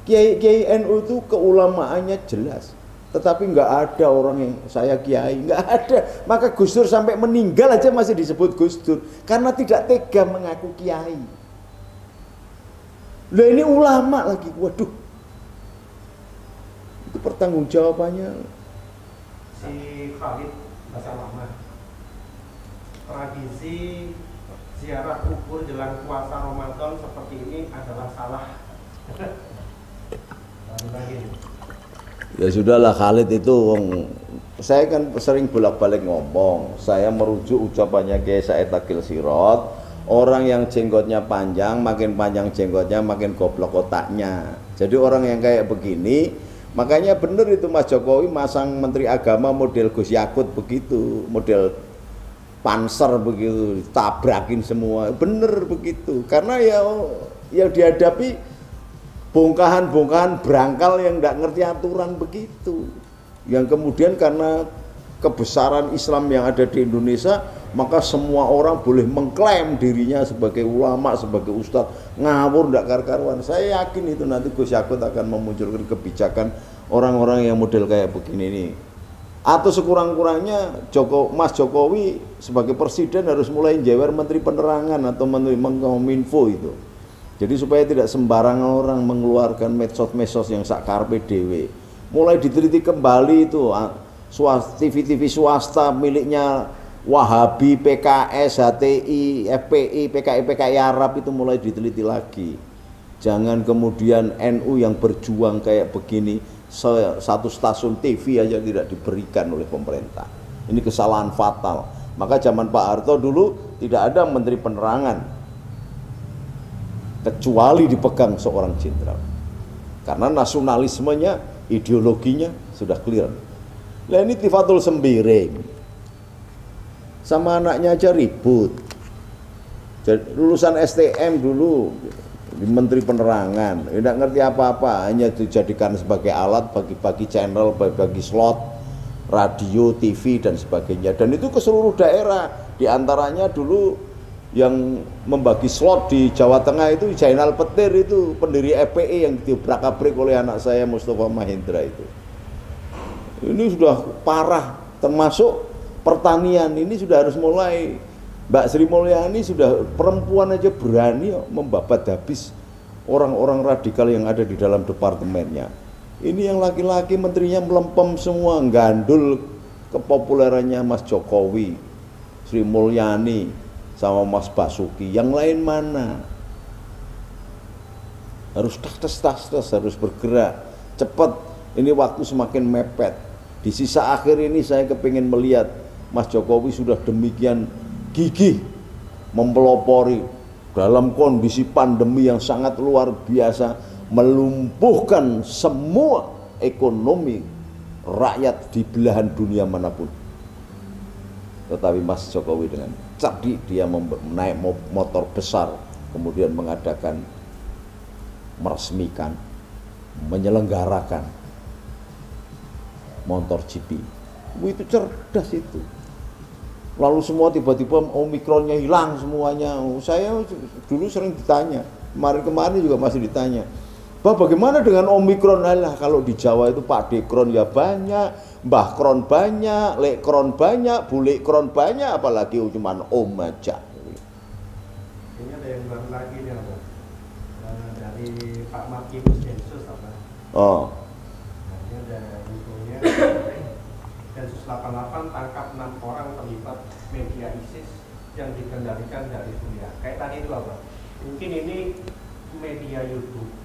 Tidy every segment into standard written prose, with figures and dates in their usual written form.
Kiai NU itu keulamaannya jelas, tetapi nggak ada orang yang saya kiai, nggak ada. Maka Gus Dur sampai meninggal aja masih disebut Gus Dur karena tidak tega mengaku kiai. Lah ini ulama lagi, waduh, itu pertanggungjawabannya. Si Khalid bahasa lama, tradisi ziarah kubur jelang puasa Ramadan seperti ini adalah salah. Ya sudahlah, Khalid itu saya kan sering bolak-balik ngomong, saya merujuk ucapannya Kiai Said Akil Sirot, orang yang jenggotnya panjang, makin panjang jenggotnya makin goblok otaknya. Jadi orang yang kayak begini, makanya bener itu Mas Jokowi masang Menteri Agama model Gus Yakut begitu, model panser begitu, tabrakin semua, bener begitu. Karena ya yang dihadapi bongkahan-bongkahan berangkal yang nggak ngerti aturan begitu, yang kemudian karena kebesaran Islam yang ada di Indonesia, maka semua orang boleh mengklaim dirinya sebagai ulama, sebagai ustadz, ngawur nggak karu-karuan. Saya yakin itu nanti Gus Yakut akan memunculkan kebijakan orang-orang yang model kayak begini ini. Atau sekurang-kurangnya Mas Jokowi sebagai presiden harus mulai jewer Menteri Penerangan atau Menteri Menkominfo itu. Jadi supaya tidak sembarangan orang mengeluarkan medsos-medsos yang sakarpe dewe. Mulai diteliti kembali itu TV-TV swasta miliknya Wahabi, PKS, HTI, FPI, PKI Arab itu mulai diteliti lagi. Jangan kemudian NU yang berjuang kayak begini, satu stasiun TV aja tidak diberikan oleh pemerintah. Ini kesalahan fatal. Maka zaman Pak Harto dulu tidak ada Menteri Penerangan kecuali dipegang seorang jenderal, karena nasionalismenya, ideologinya sudah clear. Nah ini Tifatul Sembiring sama anaknya aja ribut. Jadi, lulusan STM dulu di Menteri Penerangan, tidak ngerti apa-apa, hanya dijadikan sebagai alat bagi-bagi channel, bagi-bagi slot radio, TV dan sebagainya. Dan itu ke seluruh daerah, diantaranya dulu yang membagi slot di Jawa Tengah itu Jainal Petir, itu pendiri FPI yang diobrak-abrik oleh anak saya Mustafa Mahendra itu. Ini sudah parah, termasuk pertanian ini sudah harus mulai. Mbak Sri Mulyani sudah, perempuan aja berani membabat habis orang-orang radikal yang ada di dalam departemennya. Ini yang laki-laki menterinya melempem semua, gandul kepopulerannya Mas Jokowi, Sri Mulyani sama Mas Basuki. Yang lain mana? Harus tas, harus bergerak cepat. Ini waktu semakin mepet. Di sisa akhir ini saya kepingin melihat Mas Jokowi sudah demikian gigih mempelopori dalam kondisi pandemi yang sangat luar biasa, melumpuhkan semua ekonomi rakyat di belahan dunia manapun. Tetapi Mas Jokowi dengan cerdik dia naik motor besar, kemudian mengadakan, meresmikan, menyelenggarakan motor GP. Itu cerdas itu. Lalu semua tiba-tiba Omikronnya hilang semuanya. Saya dulu sering ditanya, kemarin juga masih ditanya, Bah, bagaimana dengan Omikron? Alah, kalau di Jawa itu Pak Dekron ya banyak, Mbah Kron banyak, Lek Kron banyak, Bulek Kron banyak, apalagi cuma Om aja. Ini ada yang baru lagi nih, Abang. Dari Pak Markimus Densus apa? Oh. Nah, ini ada infonya. Densus 88 tangkap 6 orang terlibat media ISIS yang dikendalikan dari Suriah. Kayak tadi itu, Abang. Mungkin ini media YouTube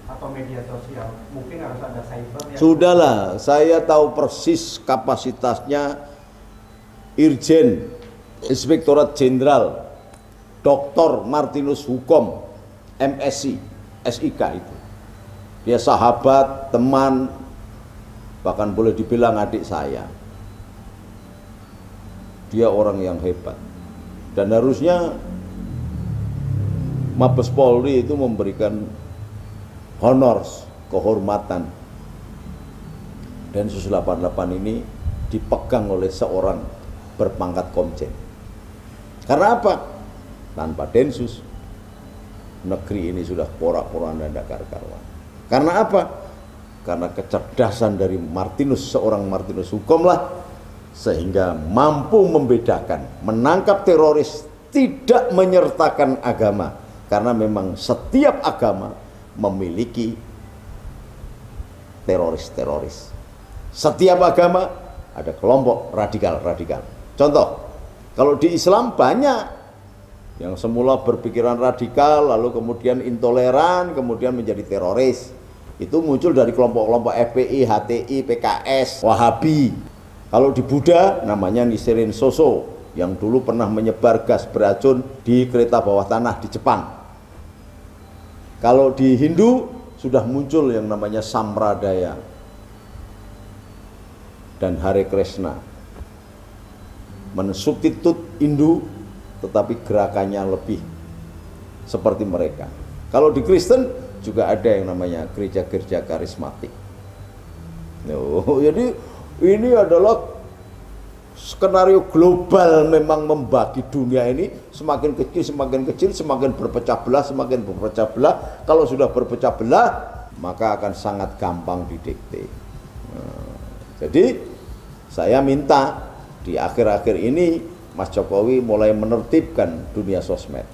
atau media sosial, mungkin harus ada cyber yang... Sudahlah, saya tahu persis kapasitasnya Irjen Inspektorat Jenderal Dr. Martinus Hukom MSI SIK itu. Dia sahabat, teman, bahkan boleh dibilang adik saya. Dia orang yang hebat. Dan harusnya Mabes Polri itu memberikan honors, kehormatan. Densus 88 ini dipegang oleh seorang berpangkat komjen. Karena apa? Tanpa Densus, negeri ini sudah porak-poranda dan karuan. Karena apa? Karena kecerdasan dari Martinus, seorang Martinus hukumlah, sehingga mampu membedakan, menangkap teroris, tidak menyertakan agama. Karena memang setiap agama memiliki teroris-teroris. Setiap agama ada kelompok radikal-radikal. Contoh, kalau di Islam banyak yang semula berpikiran radikal, lalu kemudian intoleran, kemudian menjadi teroris. Itu muncul dari kelompok-kelompok FPI, HTI, PKS, Wahabi. Kalau di Buddha namanya Nichiren Shosho, yang dulu pernah menyebar gas beracun di kereta bawah tanah di Jepang. Kalau di Hindu sudah muncul yang namanya Sampradaya dan Hare Krishna, mensubstitut Hindu tetapi gerakannya lebih seperti mereka. Kalau di Kristen juga ada yang namanya gereja-gereja karismatik. Jadi ini adalah skenario global, memang membagi dunia ini semakin kecil, semakin berpecah belah. Kalau sudah berpecah belah, maka akan sangat gampang didikte. Jadi saya minta di akhir-akhir ini Mas Jokowi mulai menertibkan dunia sosmed.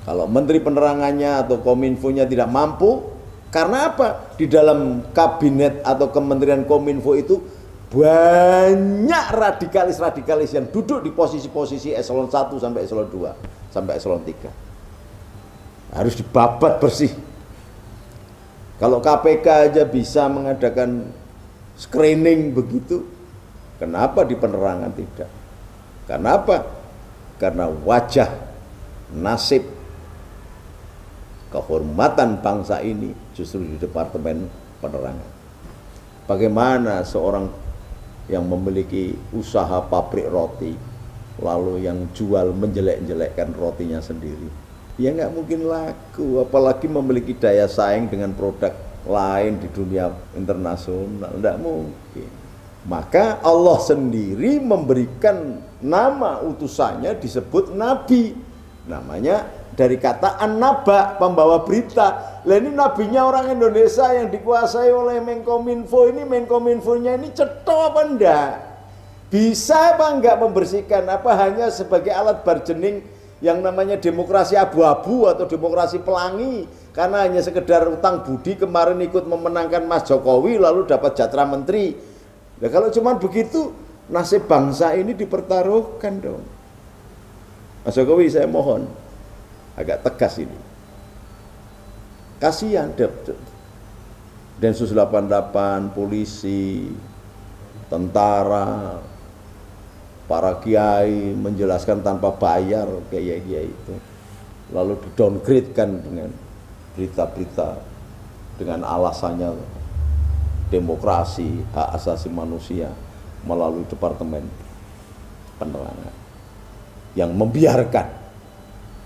Kalau Menteri Penerangannya atau Kominfo-nya tidak mampu, karena apa? Di dalam kabinet atau Kementerian Kominfo itu banyak radikalis-radikalis yang duduk di posisi-posisi eselon 1 sampai eselon 2 sampai eselon 3. Harus dibabat bersih. Kalau KPK aja bisa mengadakan screening begitu, kenapa di penerangan tidak? Kenapa? Karena wajah, nasib, kehormatan bangsa ini justru di Departemen Penerangan. Bagaimana seorang yang memiliki usaha pabrik roti, lalu yang jual menjelek-jelekkan rotinya sendiri, ya nggak mungkin laku, apalagi memiliki daya saing dengan produk lain di dunia internasional, nggak mungkin. Maka Allah sendiri memberikan nama utusannya disebut Nabi, namanya dari kata an-naba, pembawa berita. Lah ini nabinya orang Indonesia yang dikuasai oleh Menkominfo ini, Menkominfonya ini cetok apa enggak? Bisa apa enggak membersihkan? Apa hanya sebagai alat bargaining yang namanya demokrasi abu-abu atau demokrasi pelangi? Karena hanya sekedar utang budi, kemarin ikut memenangkan Mas Jokowi lalu dapat jatah menteri. Nah, kalau cuma begitu, nasib bangsa ini dipertaruhkan dong. Mas Jokowi, saya mohon agak tegas ini. Kasihan Densus 88, polisi, tentara, para kiai menjelaskan tanpa bayar kiai-kiai itu. Lalu di-downgrade-kan dengan berita-berita dengan alasannya demokrasi, hak asasi manusia melalui Departemen Penerangan yang membiarkan.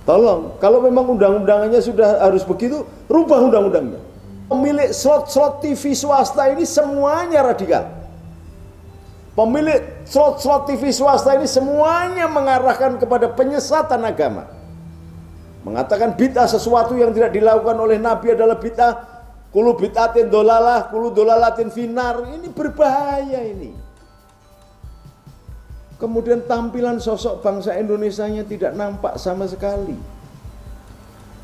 Tolong, kalau memang undang-undangannya sudah harus begitu, rubah undang-undangnya. Pemilik slot-slot TV swasta ini semuanya radikal. Pemilik slot-slot TV swasta ini semuanya mengarahkan kepada penyesatan agama. Mengatakan bid'ah sesuatu yang tidak dilakukan oleh Nabi adalah bid'ah. Kulu bid'atin dolalah, kulu dolalatin finar. Ini berbahaya ini. Kemudian tampilan sosok bangsa Indonesianya tidak nampak sama sekali.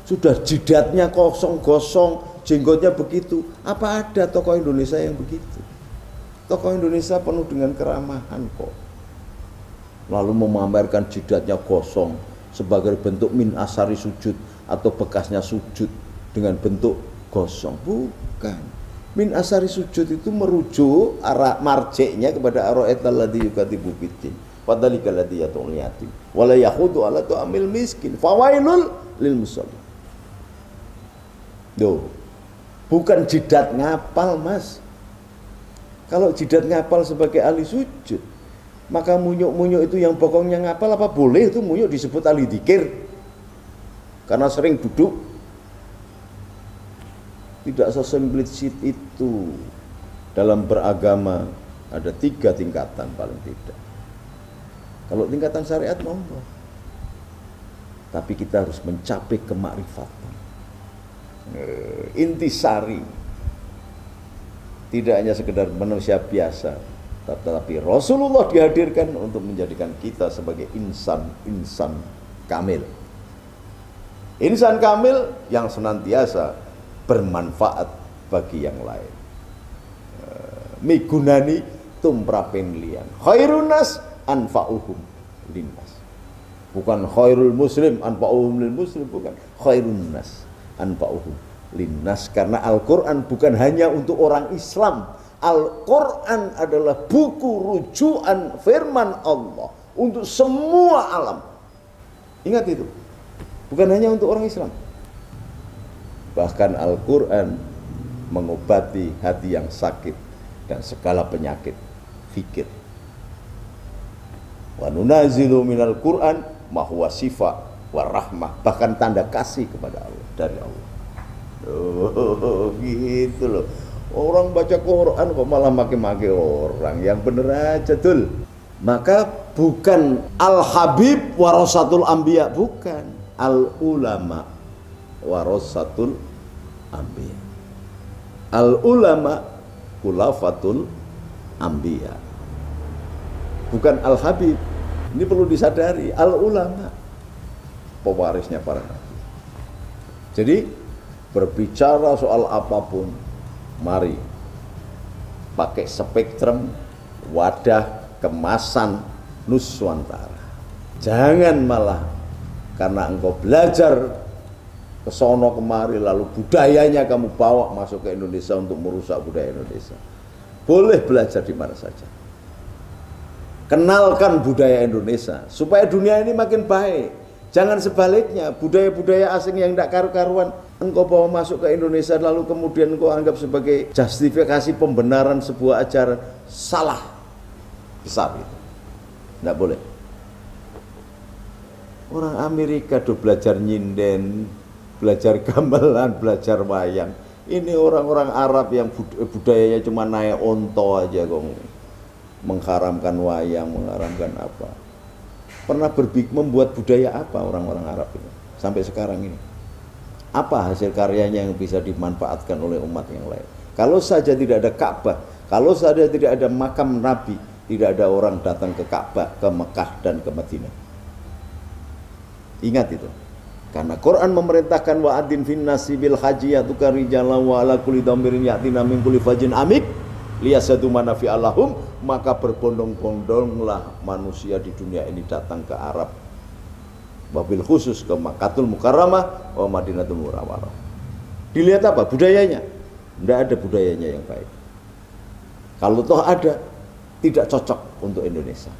Sudah jidatnya kosong-kosong, jenggotnya begitu. Apa ada tokoh Indonesia yang begitu? Tokoh Indonesia penuh dengan keramahan kok. Lalu memamerkan jidatnya kosong sebagai bentuk min asari sujud atau bekasnya sujud dengan bentuk gosong. Bukan. Min asari sujud itu merujuk arah marjeknya kepada ara'aital ladzi yukadibu biddin. Fadzalikal ladzi yad'ul yatim wa la yakhudu ala tu'amil miskin. Fawailul lil musallin. Duh. Bukan jidat ngapal, Mas. Kalau jidat ngapal sebagai ahli sujud, maka munyuk-munyuk itu yang bokongnya ngapal apa boleh itu munyuk disebut ahli dzikir? Karena sering duduk. Tidak sesemplicit itu. Dalam beragama ada 3 tingkatan paling tidak. Kalau tingkatan syariat monggo. Tapi kita harus mencapai kemakrifatan. Intisari, tidak hanya sekedar manusia biasa, tetapi Rasulullah dihadirkan untuk menjadikan kita sebagai insan kamil. Insan kamil yang senantiasa bermanfaat bagi yang lain. Migunani tumrapen lian. Khairun nas anfa'uhum linnas. Bukan khairul muslim anfa'uhum lil muslim, bukan. Khairun nas anfa'uhum linnas, karena Al-Qur'an bukan hanya untuk orang Islam. Al-Qur'an adalah buku rujukan firman Allah untuk semua alam. Ingat itu. Bukan hanya untuk orang Islam. Bahkan Al-Qur'an mengobati hati yang sakit dan segala penyakit fikir. Wa nunazilu minal Qur'an ma huwa sifa wa rahmah, bahkan tanda kasih kepada Allah, dari Allah. Oh, gitu loh. Orang baca Quran kok malah maki-maki orang, yang bener aja dul. Maka bukan al-habib warasatul anbiya, bukan. Al-ulama warasatul anbiya. Al-ulama khulafatul anbiya. Bukan al-habib. Ini perlu disadari, al-ulama pewarisnya para nabi. Jadi berbicara soal apapun, mari pakai spektrum, wadah, kemasan Nuswantara. Jangan malah karena engkau belajar ke sono kemari lalu budayanya kamu bawa masuk ke Indonesia untuk merusak budaya Indonesia. Boleh belajar di mana saja. Kenalkan budaya Indonesia supaya dunia ini makin baik. Jangan sebaliknya, budaya-budaya asing yang tidak karu-karuan engkau bawa masuk ke Indonesia lalu kemudian engkau anggap sebagai justifikasi pembenaran sebuah ajaran. Salah besar itu. Tidak boleh. Orang Amerika tuh belajar nyinden, belajar gamelan, belajar wayang. Ini orang-orang Arab yang budayanya cuma naik onto aja kok, mengharamkan wayang, mengharamkan apa. Pernah membuat budaya apa orang-orang Arab ini sampai sekarang ini? Apa hasil karyanya yang bisa dimanfaatkan oleh umat yang lain? Kalau saja tidak ada Ka'bah, kalau saja tidak ada makam Nabi, tidak ada orang datang ke Ka'bah, ke Mekah dan ke Madinah. Ingat itu. Karena Quran memerintahkan wa'adin finnasi bil haji yatuka rijalan wa ala kulli dhamirin yatina min kulli fajin amik liyasadu manafi allahum, maka berbondong-bondonglah manusia di dunia ini datang ke Arab, wabil khusus ke Makkatul Mukarramah wa Madinatul Munawwarah. Dilihat apa? Budayanya. Tidak ada budayanya yang baik. Kalau toh ada, tidak cocok untuk Indonesia.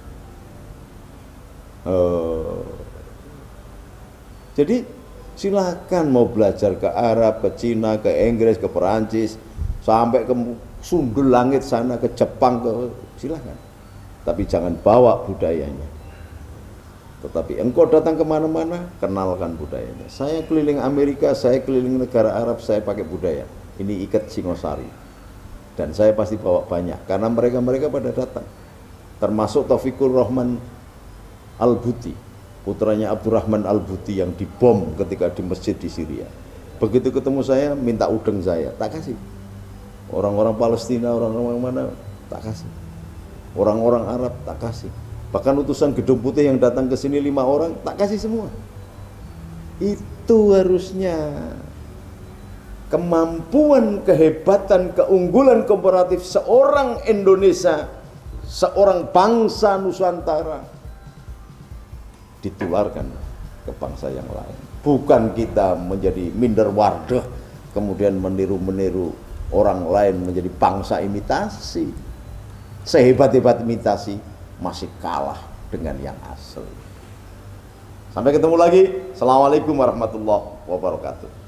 Jadi silakan mau belajar ke Arab, ke Cina, ke Inggris, ke Perancis, sampai ke sundul langit sana, ke Jepang, ke silakan. Tapi jangan bawa budayanya. Tetapi engkau datang kemana-mana, kenalkan budayanya. Saya keliling Amerika, saya keliling negara Arab, saya pakai budaya. Ini ikat Singosari. Dan saya pasti bawa banyak, karena mereka pada datang. Termasuk Taufikur Rahman Al-Buti, putranya Abdurrahman Al-Buti yang dibom ketika di masjid di Syria. Begitu ketemu saya, minta udeng saya, tak kasih. Orang-orang Palestina, orang-orang mana, tak kasih. Orang-orang Arab, tak kasih. Bahkan utusan Gedung Putih yang datang ke sini 5 orang, tak kasih semua. Itu harusnya kemampuan, kehebatan, keunggulan komparatif seorang Indonesia, seorang bangsa Nusantara ditularkan ke bangsa yang lain. Bukan kita menjadi minder wardah, kemudian meniru-meniru orang lain menjadi bangsa imitasi. Sehebat-hebat imitasi masih kalah dengan yang asli. Sampai ketemu lagi. Assalamualaikum warahmatullahi wabarakatuh.